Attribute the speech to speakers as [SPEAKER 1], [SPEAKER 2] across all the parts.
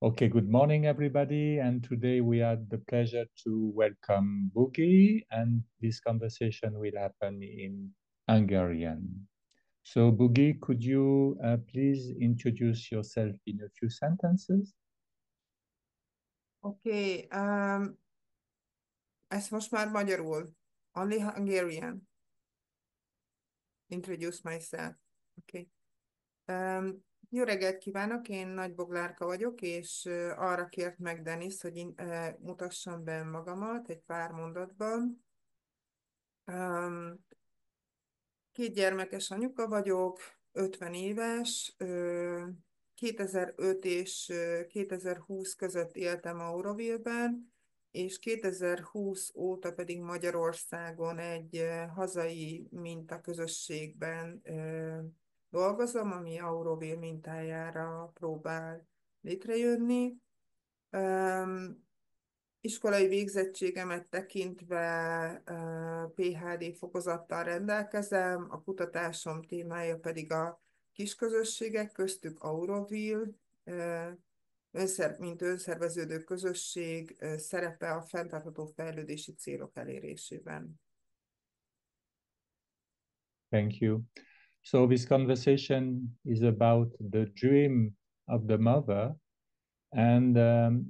[SPEAKER 1] Okay, good morning, everybody. And today we had the pleasure to welcome Boogie, and this conversation will happen in Hungarian. So, Boogie, could you please introduce yourself in a few sentences?
[SPEAKER 2] Oké, ezt most már magyarul. Only Hungarian. Introduce myself. Oké. Jó reggelt kívánok, én Nagy Boglárka vagyok, és arra kért meg Denis, hogy mutassam be magamat egy pár mondatban. Um, Két gyermekes anyuka vagyok, 50 éves, 2005 és 2020 között éltem Auroville-ben, és 2020 óta pedig Magyarországon egy hazai mintaközösségben dolgozom, ami Auroville mintájára próbál létrejönni. Iskolai végzettségemet tekintve PhD fokozattal rendelkezem, a kutatásom témája pedig a kisközösségek, köztük Auroville, mint önszerveződő közösség szerepe a fenntartható fejlődési célok elérésében.
[SPEAKER 1] Thank you. So, this conversation is about the dream of the mother. And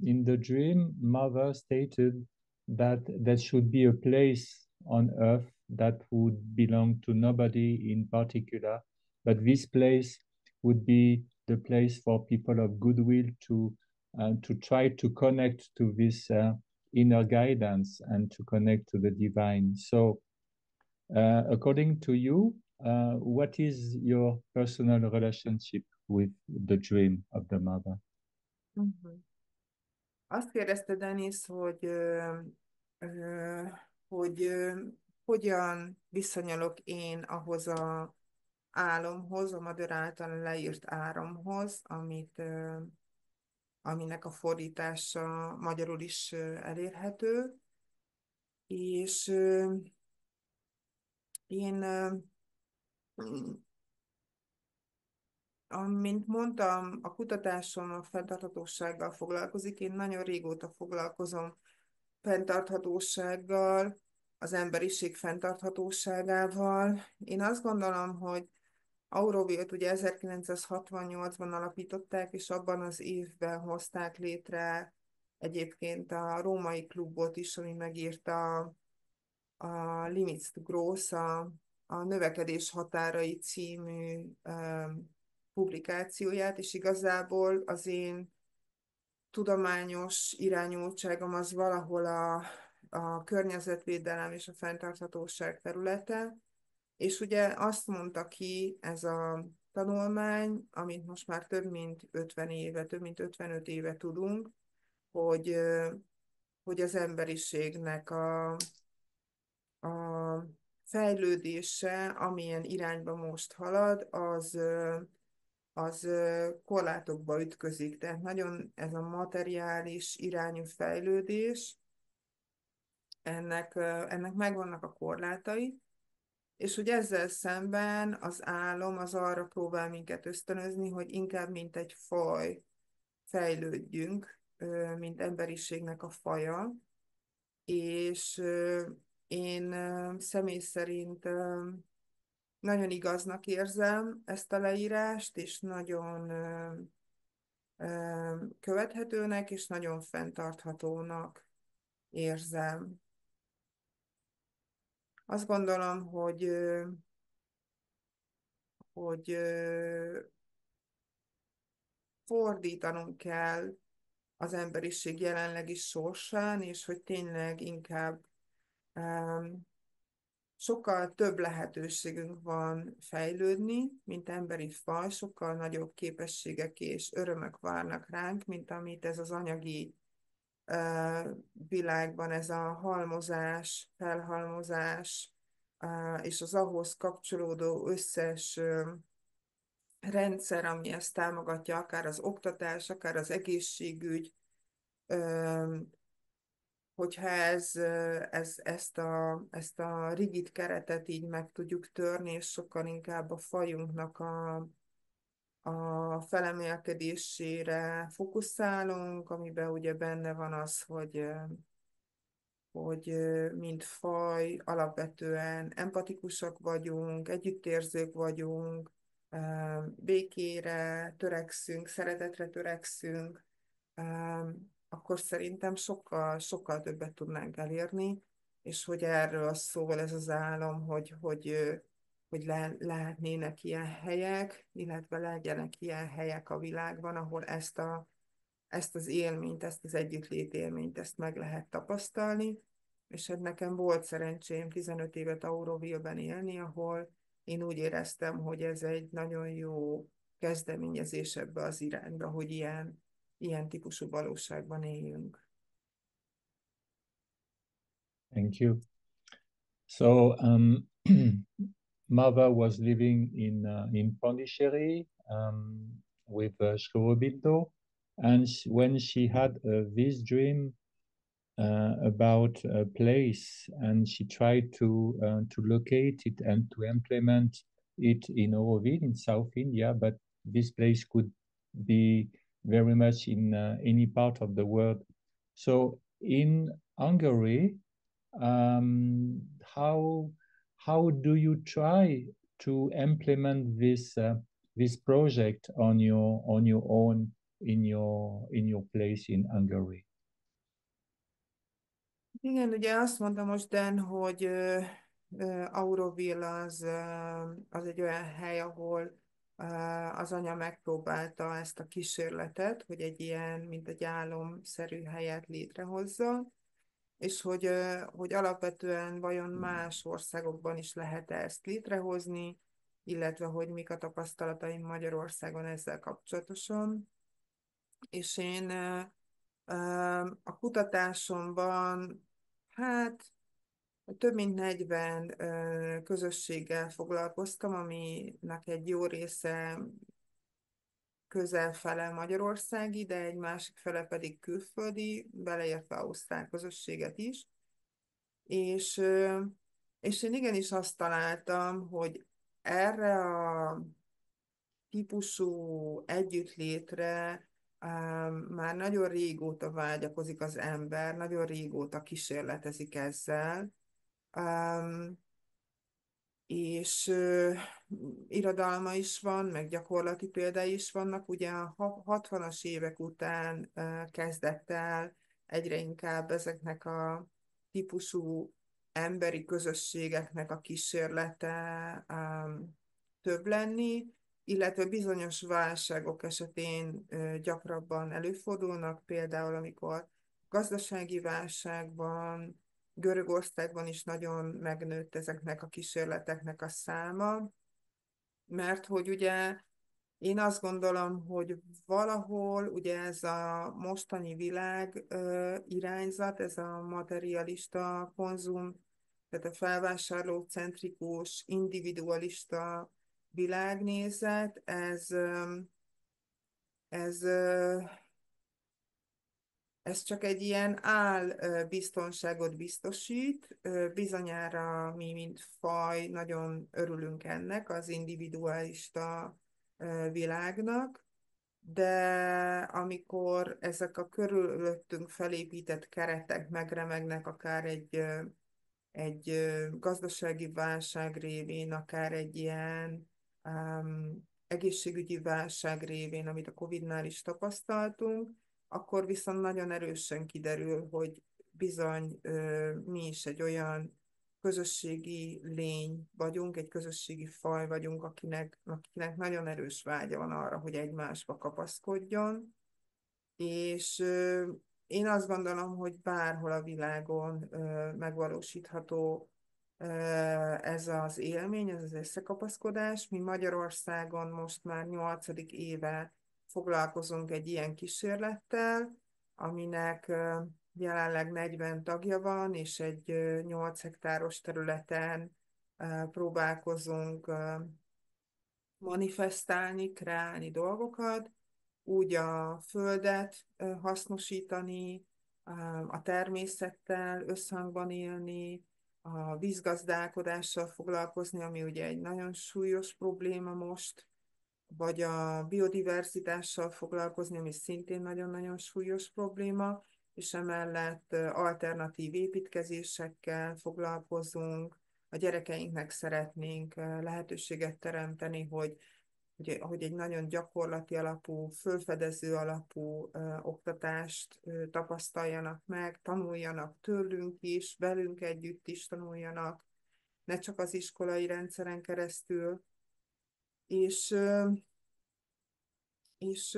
[SPEAKER 1] in the dream, mother stated that there should be a place on earth that would belong to nobody in particular, but this place would be the place for people of goodwill to try to connect to this inner guidance and to connect to the divine. So, according to you, what is your personal relationship with the dream of the mother?
[SPEAKER 2] Mhm. Azt kérdezte Denis, ö, hogy hogyan viszonyulok én ahhoz a álomhoz, a Mother által leírt álomhoz, aminek a fordítása magyarul is elérhető. És én, mint mondtam, a kutatásom a fenntarthatósággal foglalkozik. Én nagyon régóta foglalkozom fenntarthatósággal, az emberiség fenntarthatóságával. Én azt gondolom, hogy Aurovilt ugye 1968-ban alapították, és abban az évben hozták létre egyébként a római klubot is, ami megírta a Limits to Growth, a Növekedés határai című publikációját, és igazából az én tudományos irányultságom az valahol a környezetvédelem és a fenntarthatóság területe, és ugye azt mondta ki ez a tanulmány, amit most már több mint 55 éve tudunk, hogy, hogy az emberiségnek a fejlődése, amilyen irányba most halad, az korlátokba ütközik. Tehát nagyon ez a materiális irányú fejlődés, ennek megvannak a korlátai, és hogy ezzel szemben az álom az arra próbál minket ösztönözni, hogy inkább mint egy faj fejlődjünk, mint emberiségnek a faja, és én személy szerint nagyon igaznak érzem ezt a leírást, és nagyon követhetőnek, és nagyon fenntarthatónak érzem. Azt gondolom, hogy fordítanunk kell az emberiség jelenlegi sorsán, és hogy tényleg inkább sokkal több lehetőségünk van fejlődni, mint emberi faj, sokkal nagyobb képességek és örömök várnak ránk, mint amit ez az anyagi világban, ez a halmozás, felhalmozás, és az ahhoz kapcsolódó összes rendszer, ami ezt támogatja, akár az oktatás, akár az egészségügy, hogyha ezt a rigid keretet így meg tudjuk törni, és sokkal inkább a fajunknak a felemelkedésére fókuszálunk, amiben ugye benne van az, hogy mint faj alapvetően empatikusak vagyunk, együttérzők vagyunk, békére törekszünk, szeretetre törekszünk, akkor szerintem sokkal, sokkal többet tudnánk elérni, és hogy erről szól ez az álom, hogy lehetnének ilyen helyek, illetve legyenek ilyen helyek a világban, ahol ezt az élményt, ezt az együttlét élményt, ezt meg lehet tapasztalni, és hát nekem volt szerencsém 15 évet Auroville-ben élni, ahol én úgy éreztem, hogy ez egy nagyon jó kezdeményezés ebbe az irányba, hogy ilyen típusú valóságban éljünk.
[SPEAKER 1] Thank you. So, mother was living in Pondicherry with Schrobildo, and when she had this dream about a place, and she tried to locate it and to implement it in Auroville in South India, but this place could be very much in any part of the world. So in Hungary, um, how how do you try to implement this project on your own in your place in Hungary?
[SPEAKER 2] Igen, ugye azt mondta most Dan, hogy Auroville az egy olyan hely, ahol az anya megpróbálta ezt a kísérletet, hogy egy ilyen, mint egy álomszerű helyet létrehozza, és hogy alapvetően vajon más országokban is lehet ezt létrehozni, illetve hogy mik a tapasztalataim Magyarországon ezzel kapcsolatosan. És én a kutatásomban, hát több mint 40 közösséggel foglalkoztam, aminek egy jó része közel fele magyarországi, de egy másik fele pedig külföldi, beleértve ausztrál közösséget is. És, és én igenis azt találtam, hogy erre a típusú együttlétre már nagyon régóta vágyakozik az ember, nagyon régóta kísérletezik ezzel, és irodalma is van, meg gyakorlati példái is vannak. Ugye a 60-as évek után kezdett el egyre inkább ezeknek a típusú emberi közösségeknek a kísérlete több lenni, illetve bizonyos válságok esetén gyakrabban előfordulnak, például amikor gazdasági válságban, Görögországban is nagyon megnőtt ezeknek a kísérleteknek a száma, mert hogy ugye én azt gondolom, hogy valahol ugye ez a mostani világ irányzat, ez a materialista konzum, tehát a felvásárlócentrikus, individualista világnézet, ez ez csak egy ilyen biztonságot biztosít. Bizonyára mi, mint faj, nagyon örülünk ennek az individualista világnak, de amikor ezek a körülöttünk felépített keretek megremegnek, akár egy gazdasági válság révén, akár egy ilyen egészségügyi válság révén, amit a Covid-nál is tapasztaltunk, akkor viszont nagyon erősen kiderül, hogy bizony mi is egy olyan közösségi lény vagyunk, egy közösségi faj vagyunk, akinek nagyon erős vágya van arra, hogy egymásba kapaszkodjon, és én azt gondolom, hogy bárhol a világon megvalósítható ez az élmény, ez az összekapaszkodás. Mi Magyarországon most már 8. éve foglalkozunk egy ilyen kísérlettel, aminek jelenleg 40 tagja van, és egy 8 hektáros területen próbálkozunk manifestálni, kreálni dolgokat, úgy a földet hasznosítani, a természettel összhangban élni, a vízgazdálkodással foglalkozni, ami ugye egy nagyon súlyos probléma most, vagy a biodiverzitással foglalkozni, ami szintén nagyon-nagyon súlyos probléma, és emellett alternatív építkezésekkel foglalkozunk, a gyerekeinknek szeretnénk lehetőséget teremteni, hogy egy nagyon gyakorlati alapú, fölfedező alapú oktatást tapasztaljanak meg, tanuljanak tőlünk is, velünk együtt is tanuljanak, ne csak az iskolai rendszeren keresztül, és, ö, és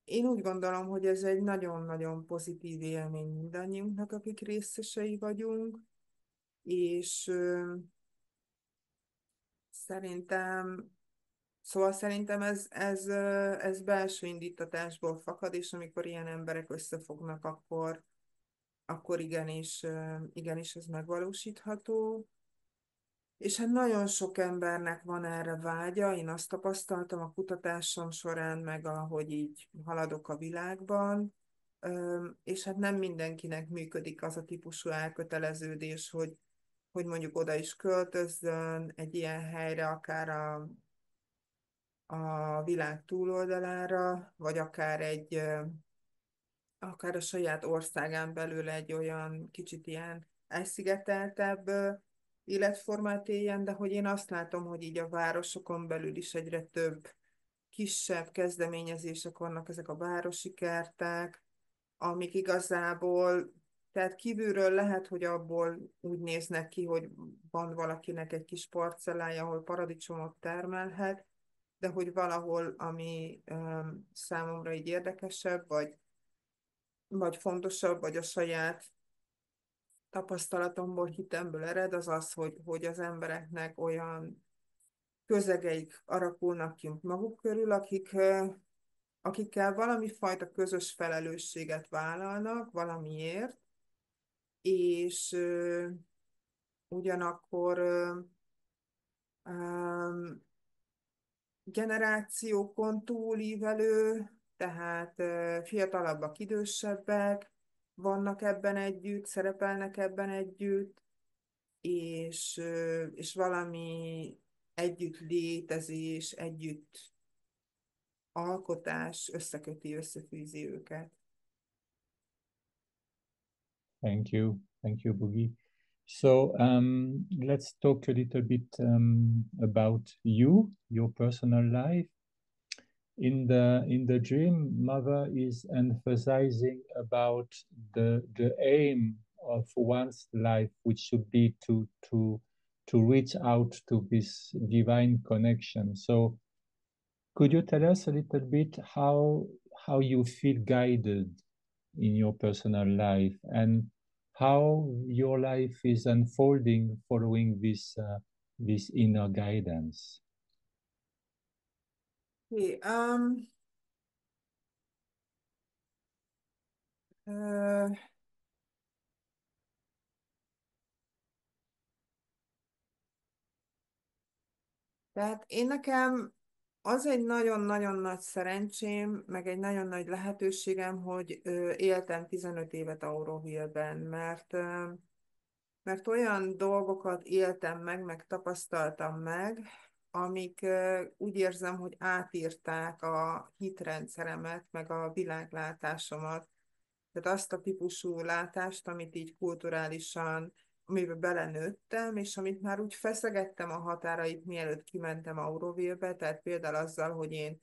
[SPEAKER 2] én úgy gondolom, hogy ez egy nagyon-nagyon pozitív élmény mindannyiunknak, akik részesei vagyunk, és szerintem szerintem ez belső indítatásból fakad, és amikor ilyen emberek összefognak, akkor igenis ez megvalósítható. És hát nagyon sok embernek van erre vágya, én azt tapasztaltam a kutatásom során, meg ahogy így haladok a világban, és hát nem mindenkinek működik az a típusú elköteleződés, hogy mondjuk oda is költözzön egy ilyen helyre, akár a világ túloldalára, vagy akár a saját országán belül egy olyan kicsit ilyen elszigeteltebb életformát éljen, de hogy én azt látom, hogy így a városokon belül is egyre több kisebb kezdeményezések vannak, ezek a városi kertek, amik igazából, tehát kívülről lehet, hogy abból úgy néznek ki, hogy van valakinek egy kis parcellája, ahol paradicsomot termelhet, de hogy valahol, ami számomra így érdekesebb, vagy fontosabb, vagy a saját tapasztalatomból, hitemből ered, az az, hogy az embereknek olyan közegeik alakulnak ki maguk körül, akikkel valami fajta közös felelősséget vállalnak valamiért, és ugyanakkor generációkon túlívelő, tehát fiatalabbak, idősebbek vannak ebben együtt, szerepelnek ebben együtt, és valami együtt létezés, együtt alkotás összeköti, összefűzi őket.
[SPEAKER 1] Thank you, Boogie. So let's talk a little bit about you, your personal life. In the dream, mother is emphasizing about the aim of one's life, which should be to reach out to this divine connection. So could you tell us a little bit how you feel guided in your personal life and how your life is unfolding following this inner guidance?
[SPEAKER 2] Okay, uh, Tehát én nekem az egy nagyon-nagyon nagy szerencsém, meg egy nagyon nagy lehetőségem, hogy éltem 15 évet Auroville-ben, mert olyan dolgokat éltem meg tapasztaltam meg, amik úgy érzem, hogy átírták a hitrendszeremet, meg a világlátásomat. Tehát azt a típusú látást, amit így kulturálisan, amiben belenőttem, és amit már úgy feszegettem a határait, mielőtt kimentem Auroville-be, tehát például azzal, hogy én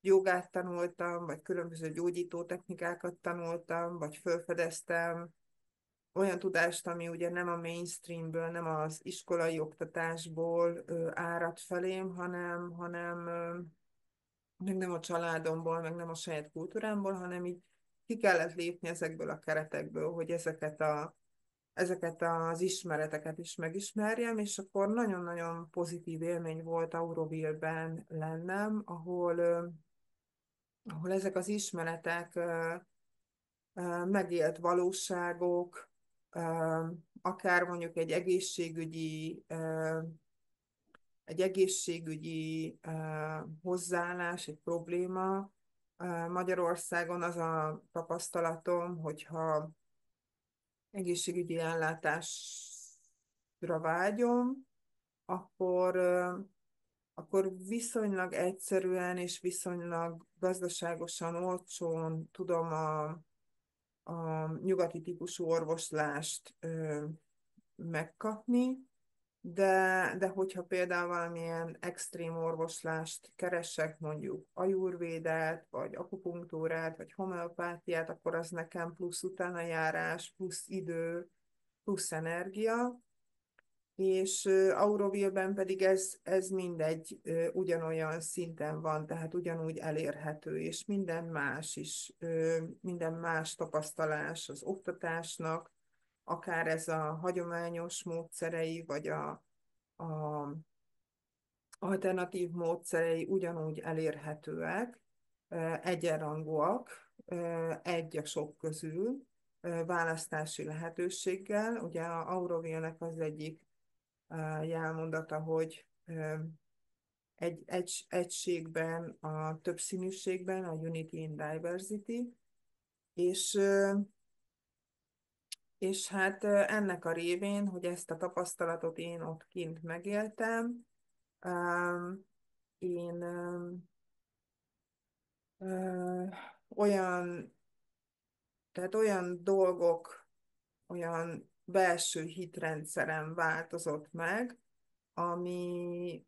[SPEAKER 2] jogát tanultam, vagy különböző gyógyító technikákat tanultam, vagy felfedeztem olyan tudást, ami ugye nem a mainstreamből, nem az iskolai oktatásból árad felém, hanem meg nem a családomból, meg nem a saját kultúrámból, hanem így ki kellett lépni ezekből a keretekből, hogy ezeket az ismereteket is megismerjem, és akkor nagyon-nagyon pozitív élmény volt Auroville-ben lennem, ahol ezek az ismeretek megélt valóságok, akár mondjuk egy egészségügyi hozzáállás, egy probléma. Magyarországon az a tapasztalatom, hogyha egészségügyi ellátásra vágyom, akkor akkor viszonylag egyszerűen és viszonylag gazdaságosan, olcsón tudom a nyugati típusú orvoslást megkapni, de hogyha például valamilyen extrém orvoslást keresek, mondjuk ajurvédát, vagy akupunktúrát, vagy homeopátiát, akkor az nekem plusz utánajárás, plusz idő, plusz energia, és Auroville-ben pedig ez mindegy ugyanolyan szinten van, tehát ugyanúgy elérhető, és minden más is, minden más tapasztalás az oktatásnak, akár ez a hagyományos módszerei, vagy a alternatív módszerei ugyanúgy elérhetőek, egyenrangúak, egy a sok közül, választási lehetőséggel. Ugye a Auroville-nek az egyik jelmondata, hogy egy egységben, a többszínűségben, a Unity in Diversity, és, és hát ennek a révén, hogy ezt a tapasztalatot én ott kint megéltem, én olyan, tehát olyan dolgok, olyan belső hitrendszerem változott meg, ami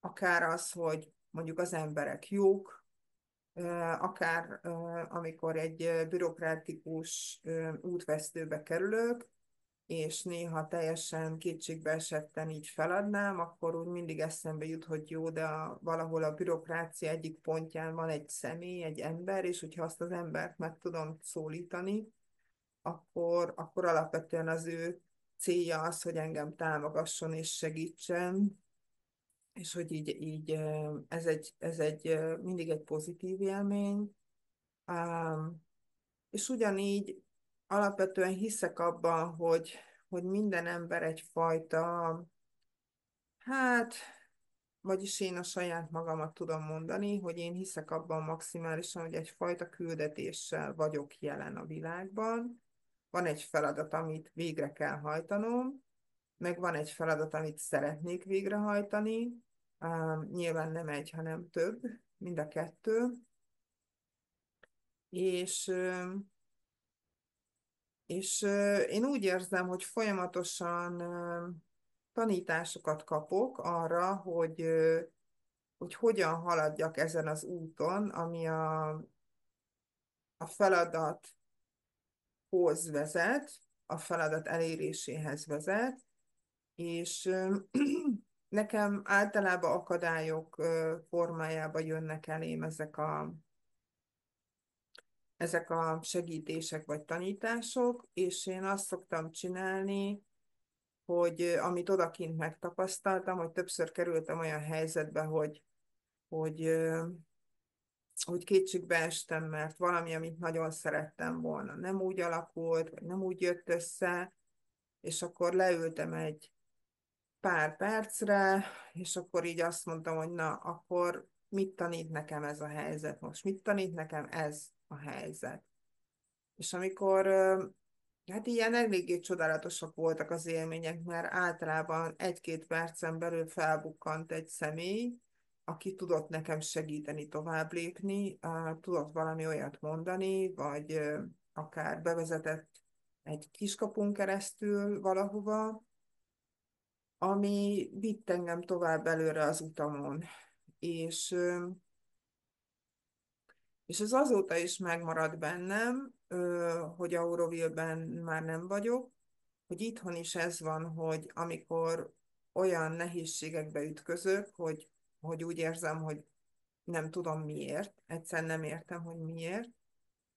[SPEAKER 2] akár az, hogy mondjuk az emberek jók, akár amikor egy bürokratikus útvesztőbe kerülök, és néha teljesen kétségbe esetten így feladnám, akkor úgy mindig eszembe jut, hogy jó, de valahol a bürokrácia egyik pontján van egy személy, egy ember, és hogyha azt az embert meg tudom szólítani, akkor alapvetően az ő célja az, hogy engem támogasson és segítsen, és hogy így ez egy mindig egy pozitív élmény. És ugyanígy alapvetően hiszek abban, hogy minden ember egyfajta, hát, vagyis én a saját magamat tudom mondani, hogy én hiszek abban maximálisan, hogy egyfajta küldetéssel vagyok jelen a világban. Van egy feladat, amit végre kell hajtanom, meg van egy feladat, amit szeretnék végrehajtani. Nyilván nem egy, hanem több, mind a kettő. És És én úgy érzem, hogy folyamatosan tanításokat kapok arra, hogy hogyan haladjak ezen az úton, ami a feladathoz vezet, a feladat eléréséhez vezet, és nekem általában akadályok formájába jönnek elém ezek a segítések vagy tanítások, és én azt szoktam csinálni, hogy amit odakint megtapasztaltam, hogy többször kerültem olyan helyzetbe, hogy, ö, hogy kétségbe estem, mert valami, amit nagyon szerettem volna, nem úgy alakult, vagy nem úgy jött össze, és akkor leültem egy pár percre, és akkor így azt mondtam, hogy na, akkor mit tanít nekem ez a helyzet most? Mit tanít nekem ez a helyzet? És amikor hát ilyen eléggé csodálatosak voltak az élmények, mert általában egy-két percen belül felbukkant egy személy, aki tudott nekem segíteni tovább lépni, tudott valami olyat mondani, vagy akár bevezetett egy kiskapun keresztül valahova, ami vitt engem tovább előre az utamon. És És ez azóta is megmaradt bennem, hogy Auroville-ben már nem vagyok, hogy itthon is ez van, hogy amikor olyan nehézségekbe ütközök, hogy úgy érzem, hogy nem tudom miért, egyszer nem értem, hogy miért,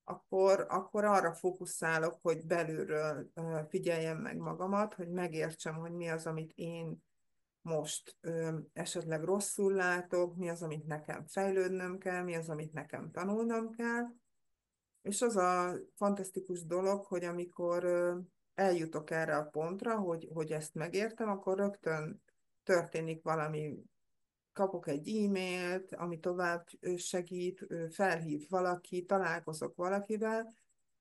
[SPEAKER 2] akkor arra fókuszálok, hogy belülről figyeljem meg magamat, hogy megértsem, hogy mi az, amit én most esetleg rosszul látok, mi az, amit nekem fejlődnöm kell, mi az, amit nekem tanulnom kell. És az a fantasztikus dolog, hogy amikor eljutok erre a pontra, hogy ezt megértem, akkor rögtön történik valami, kapok egy e-mailt, ami tovább segít, felhív valaki, találkozok valakivel,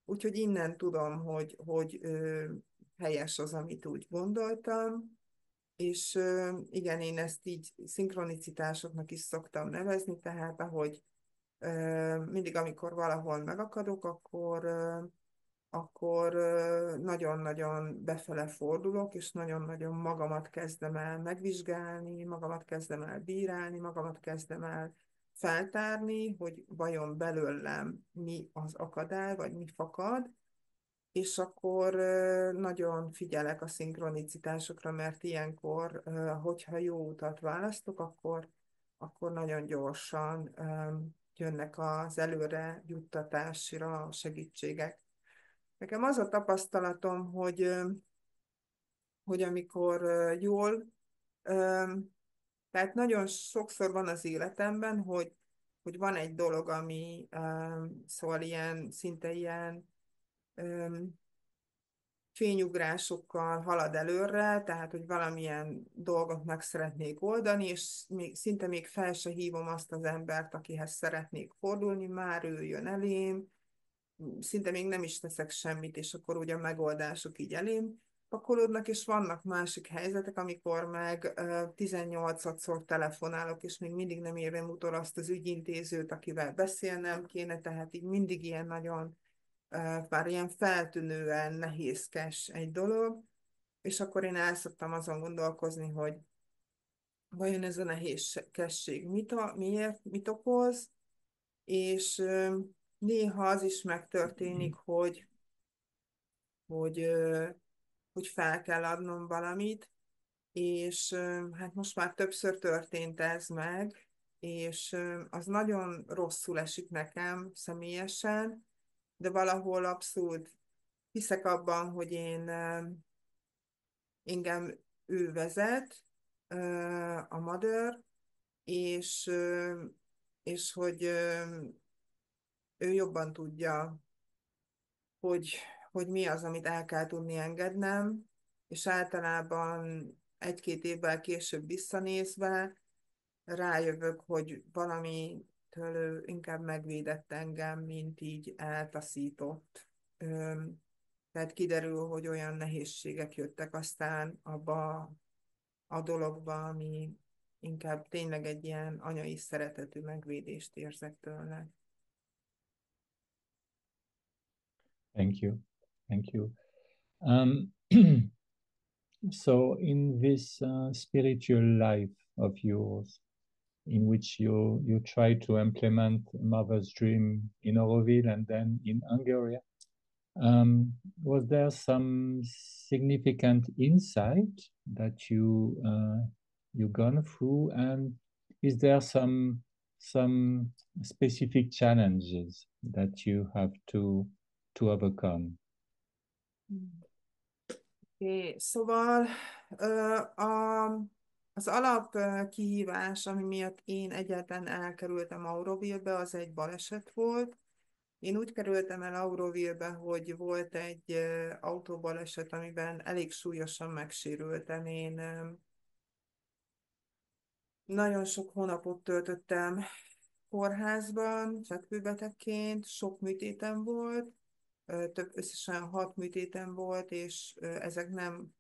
[SPEAKER 2] úgyhogy innen tudom, hogy helyes az, amit úgy gondoltam, és igen, én ezt így szinkronicitásoknak is szoktam nevezni, tehát ahogy mindig, amikor valahol megakadok, akkor nagyon-nagyon befele fordulok, és nagyon-nagyon magamat kezdem el megvizsgálni, magamat kezdem el bírálni, magamat kezdem el feltárni, hogy vajon belőlem mi az akadály, vagy mi fakad, és akkor nagyon figyelek a szinkronicitásokra, mert ilyenkor, hogyha jó utat választok, akkor nagyon gyorsan jönnek az előre juttatásra segítségek. Nekem az a tapasztalatom, hogy amikor jól, tehát nagyon sokszor van az életemben, hogy van egy dolog, ami szóval ilyen, szinte ilyen fényugrásokkal halad előre, tehát hogy valamilyen dolgot meg szeretnék oldani, és szinte még fel se hívom azt az embert, akihez szeretnék fordulni, már ő jön elém, szinte még nem is teszek semmit, és akkor ugye a megoldások így elém pakolódnak, és vannak másik helyzetek, amikor meg 18-szor telefonálok, és még mindig nem érem utol azt az ügyintézőt, akivel beszélnem kéne, tehát így mindig ilyen nagyon, már ilyen feltűnően nehézkes egy dolog, és akkor én el szoktam azon gondolkozni, hogy vajon ez a nehézkesség miért, mit okoz, és néha az is megtörténik, hogy, ö, hogy fel kell adnom valamit, és hát most már többször történt ez meg, és az nagyon rosszul esik nekem személyesen, de valahol abszolút hiszek abban, hogy engem ő vezet, a Mother, és, és hogy ő jobban tudja, hogy, hogy mi az, amit el kell tudni engednem, és általában egy-két évvel később visszanézve rájövök, hogy valamitől ő inkább megvédett engem, mint így eltaszított. Tehát kiderül, hogy olyan nehézségek jöttek aztán abba a dologba, ami inkább tényleg egy ilyen anyai szeretetű megvédést érzek tőle.
[SPEAKER 1] Thank you. Thank you. Um, so in this spiritual life of yours, in which you try to implement Mother's Dream in Auroville and then in Hungary, was there some significant insight that you gone through, and is there some specific challenges that you have to overcome?
[SPEAKER 2] Szóval az alap kihívás, ami miatt én egyáltalán elkerültem Auroville-be, az egy baleset volt. Én úgy kerültem el Auroville-be, hogy volt egy autóbaleset, amiben elég súlyosan megsérültem. Én nagyon sok hónapot töltöttem kórházban, fekvőbetegként, sok műtétem volt, összesen 6 műtétem volt, és ezek nem,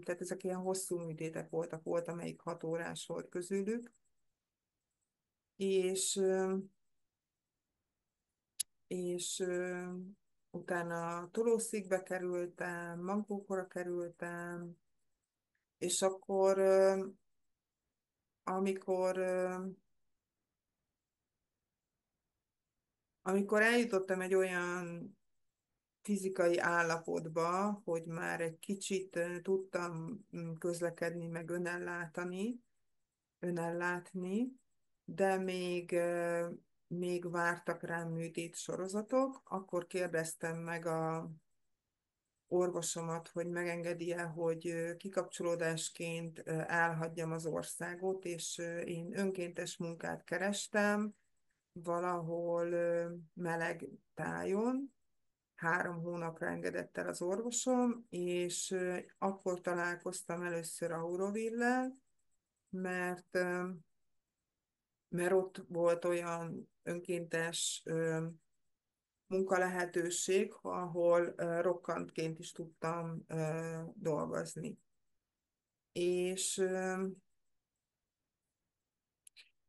[SPEAKER 2] tehát ezek ilyen hosszú műtétek voltak, volt, amelyik 6 órás volt közülük, és, és utána Tolószékbe kerültem, Mankókora kerültem, és akkor amikor amikor eljutottam egy olyan fizikai állapotba, hogy már egy kicsit tudtam közlekedni, meg önellátni, de még vártak rám műtét sorozatok, akkor kérdeztem meg a orvosomat, hogy megengedi-e, hogy kikapcsolódásként elhagyjam az országot, és én önkéntes munkát kerestem valahol meleg tájon, 3 hónapra engedett el az orvosom, és akkor találkoztam először Auroville-lel, mert, mert ott volt olyan önkéntes munkalehetőség, ahol rokkantként is tudtam dolgozni. És,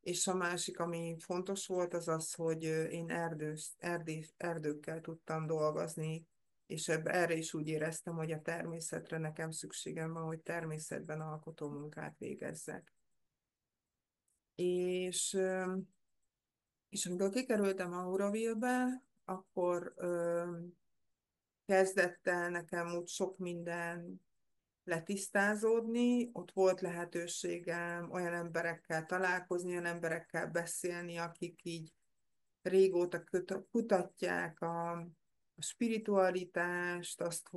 [SPEAKER 2] és a másik, ami fontos volt, az az, hogy én erdőkkel tudtam dolgozni, és erre is úgy éreztem, hogy a természetre nekem szükségem van, hogy természetben alkotó munkát végezzek. És, és amikor kikerültem Auroville-be, akkor kezdett el nekem úgy sok minden letisztázódni, ott volt lehetőségem olyan emberekkel találkozni, olyan emberekkel beszélni, akik így régóta kutatják a spiritualitást, azt,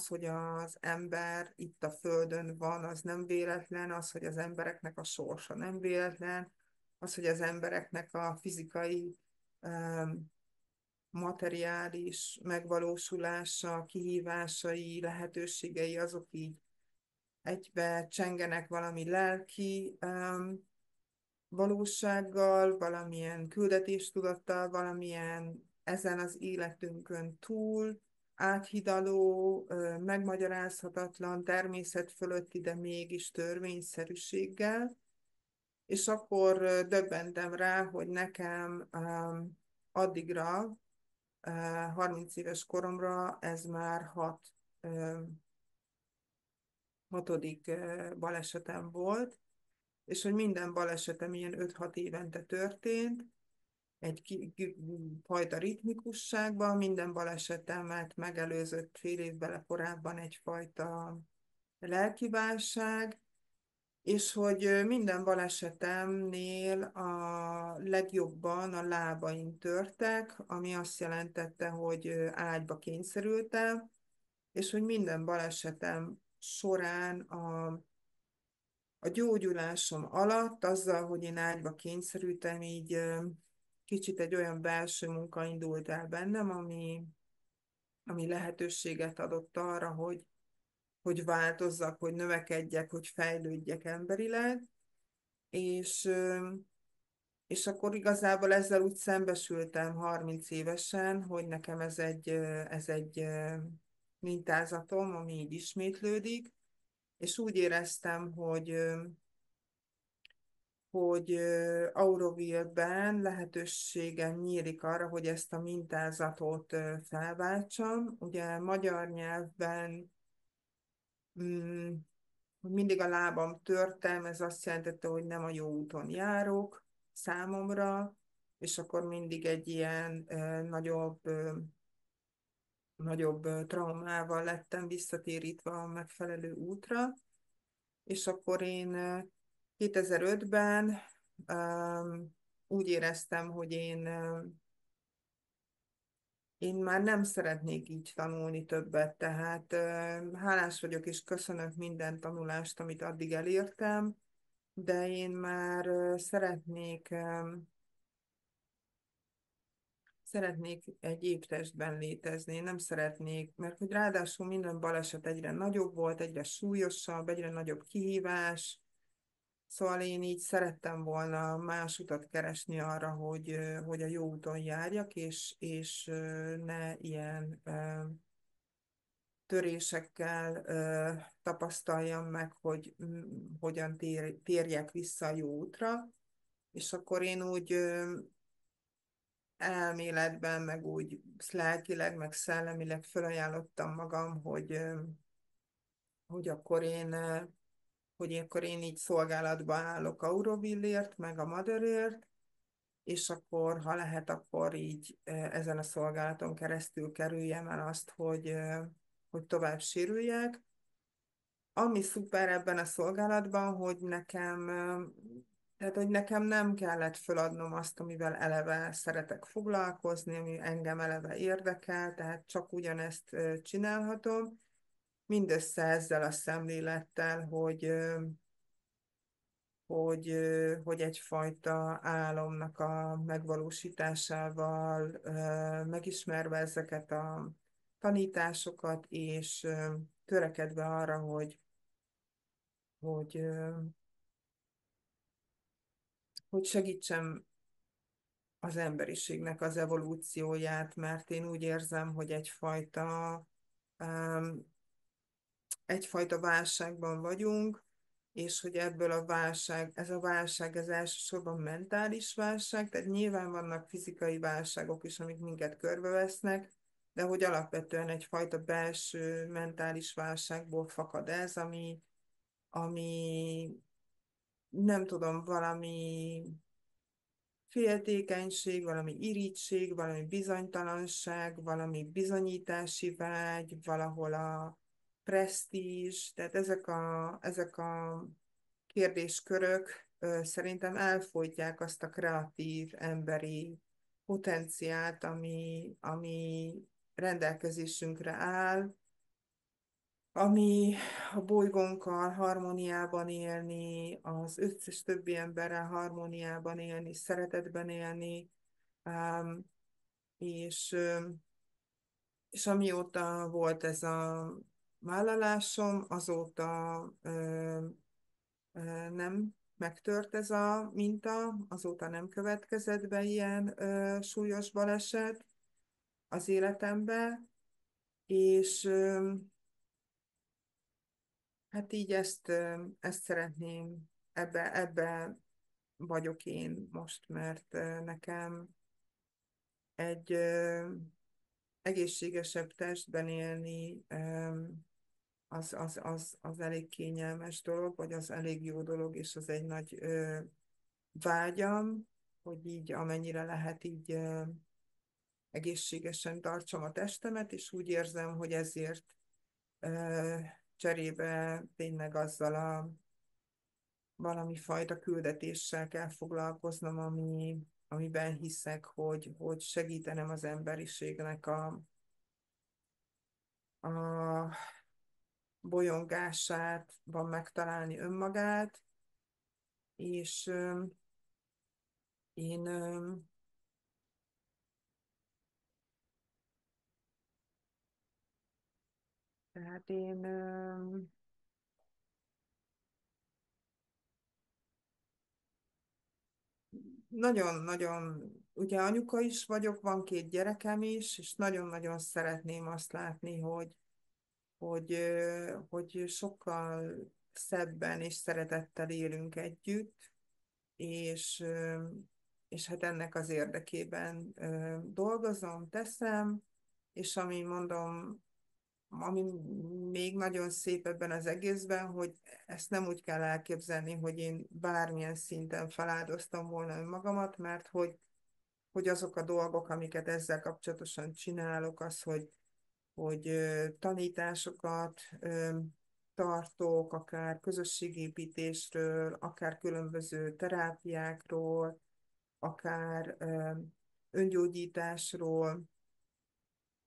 [SPEAKER 2] hogy az ember itt a Földön van, az nem véletlen, az, hogy az embereknek a sorsa nem véletlen, az, hogy az embereknek a fizikai materiális megvalósulása, kihívásai, lehetőségei, azok így egybe csengenek valami lelki valósággal, valamilyen küldetéstudattal, valamilyen ezen az életünkön túl áthidaló, megmagyarázhatatlan, természet fölötti, de mégis törvényszerűséggel. És akkor döbbentem rá, hogy nekem addigra 30 éves koromra ez már hatodik balesetem volt, és hogy minden balesetem ilyen 5-6 évente történt, fajta ritmikusságban, minden balesetemet megelőzött fél évvel korábban egyfajta lelkiválság, és hogy minden balesetemnél a legjobban a lábaim törtek, ami azt jelentette, hogy ágyba kényszerültem, és hogy minden balesetem során a gyógyulásom alatt, azzal, hogy én ágyba kényszerültem, így kicsit egy olyan belső munka indult el bennem, ami lehetőséget adott arra, hogy változzak, hogy növekedjek, hogy fejlődjek emberileg, és, és akkor igazából ezzel úgy szembesültem 30 évesen, hogy nekem ez egy mintázatom, ami így ismétlődik, és úgy éreztem, hogy Auroville-ben lehetőségem nyílik arra, hogy ezt a mintázatot felváltsam. Ugye magyar nyelvben mm, mindig a lábam törtem, ez azt jelentette, hogy nem a jó úton járok számomra, és akkor mindig egy ilyen nagyobb traumával lettem visszatérítve a megfelelő útra, és akkor én 2005-ben úgy éreztem, hogy én már nem szeretnék így tanulni többet, tehát hálás vagyok és köszönök minden tanulást, amit addig elértem, de én már szeretnék egy éptestben létezni, én nem szeretnék, mert hogy ráadásul minden baleset egyre nagyobb volt, egyre súlyosabb, egyre nagyobb kihívás, szóval én így szerettem volna más utat keresni arra, hogy a jó úton járjak, és ne ilyen törésekkel tapasztaljam meg, hogy hogyan térjek vissza a jó útra. És akkor én úgy elméletben, meg úgy lelkileg, meg szellemileg felajánlottam magam, hogy akkor én így szolgálatba állok Aurovillért, meg a Motherért, és akkor, ha lehet, akkor így ezen a szolgálaton keresztül kerüljem el azt, hogy tovább sérüljek. Ami szuper ebben a szolgálatban, hogy nekem nem kellett feladnom azt, amivel eleve szeretek foglalkozni, ami engem eleve érdekel, tehát csak ugyanezt csinálhatom, mindössze ezzel a szemlélettel, hogy egyfajta álomnak a megvalósításával, megismerve ezeket a tanításokat, és törekedve arra, hogy, hogy segítsem az emberiségnek az evolúcióját, mert én úgy érzem, hogy egyfajta egyfajta válságban vagyunk, és hogy ebből ez a válság, ez elsősorban mentális válság, tehát nyilván vannak fizikai válságok is, amik minket körbevesznek, de hogy alapvetően egyfajta belső mentális válságból fakad ez, ami nem tudom, valami féltékenység, valami irigység, valami bizonytalanság, valami bizonyítási vágy, valahol a presztízs, tehát ezek a kérdéskörök szerintem elfolytják azt a kreatív emberi potenciált, ami rendelkezésünkre áll, ami a bolygónkkal harmóniában élni, az összes többi emberrel harmóniában élni, szeretetben élni, um, és, és amióta volt ez a vállalásom, azóta nem megtört ez a minta, azóta nem következett be ilyen súlyos baleset az életembe, és hát így ezt szeretném, ebbe vagyok én most, mert nekem egy egészségesebb testben élni az elég kényelmes dolog, vagy az elég jó dolog, és az egy nagy vágyam, hogy így amennyire lehet így egészségesen tartsam a testemet, és úgy érzem, hogy ezért cserébe tényleg azzal a valami fajta küldetéssel kell foglalkoznom, amiben hiszek, hogy segítenem az emberiségnek a bolyongását, van megtalálni önmagát, és én tehát én nagyon-nagyon, ugye anyuka is vagyok, van 2 gyerekem is, és nagyon-nagyon szeretném azt látni, hogy sokkal szebben és szeretettel élünk együtt, és, és hát ennek az érdekében dolgozom, teszem, és ami még nagyon szép ebben az egészben, hogy ezt nem úgy kell elképzelni, hogy én bármilyen szinten feláldoztam volna önmagamat, mert hogy azok a dolgok, amiket ezzel kapcsolatosan csinálok, az, hogy tanításokat tartok, akár közösségépítésről, akár különböző terápiákról, akár öngyógyításról,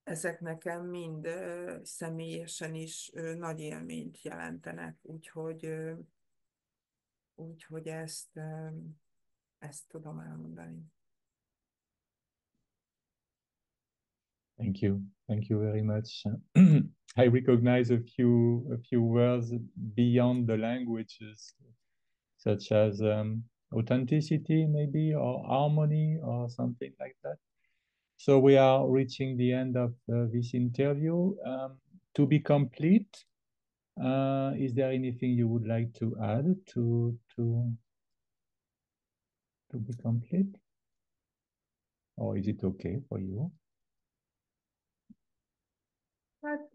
[SPEAKER 2] ezek nekem mind személyesen is nagy élményt jelentenek, úgyhogy ezt tudom elmondani.
[SPEAKER 1] Thank you very much. I recognize a few words beyond the languages, such as authenticity, maybe, or harmony, or something like that. So we are reaching the end of this interview. To be complete, is there anything you would like to add to be complete? Or is it okay for you?
[SPEAKER 2] Hát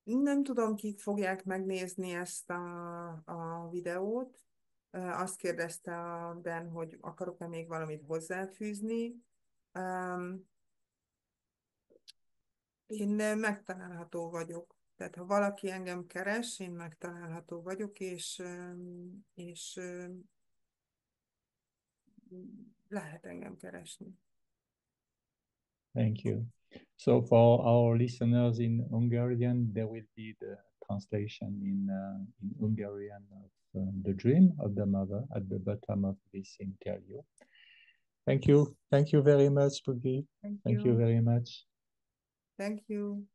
[SPEAKER 2] nem tudom, kik fogják megnézni ezt a videót. Azt kérdezte a Ben, hogy akarok-e még valamit hozzáfűzni. Én megtalálható vagyok. Tehát ha valaki engem keres, én megtalálható vagyok, és lehet engem keresni.
[SPEAKER 1] Thank you. So for our listeners in Hungarian, there will be the translation in Hungarian of The Dream of the Mother at the bottom of this interview. Thank you. Thank you very much, Pugi. Thank you very much.
[SPEAKER 2] Thank you.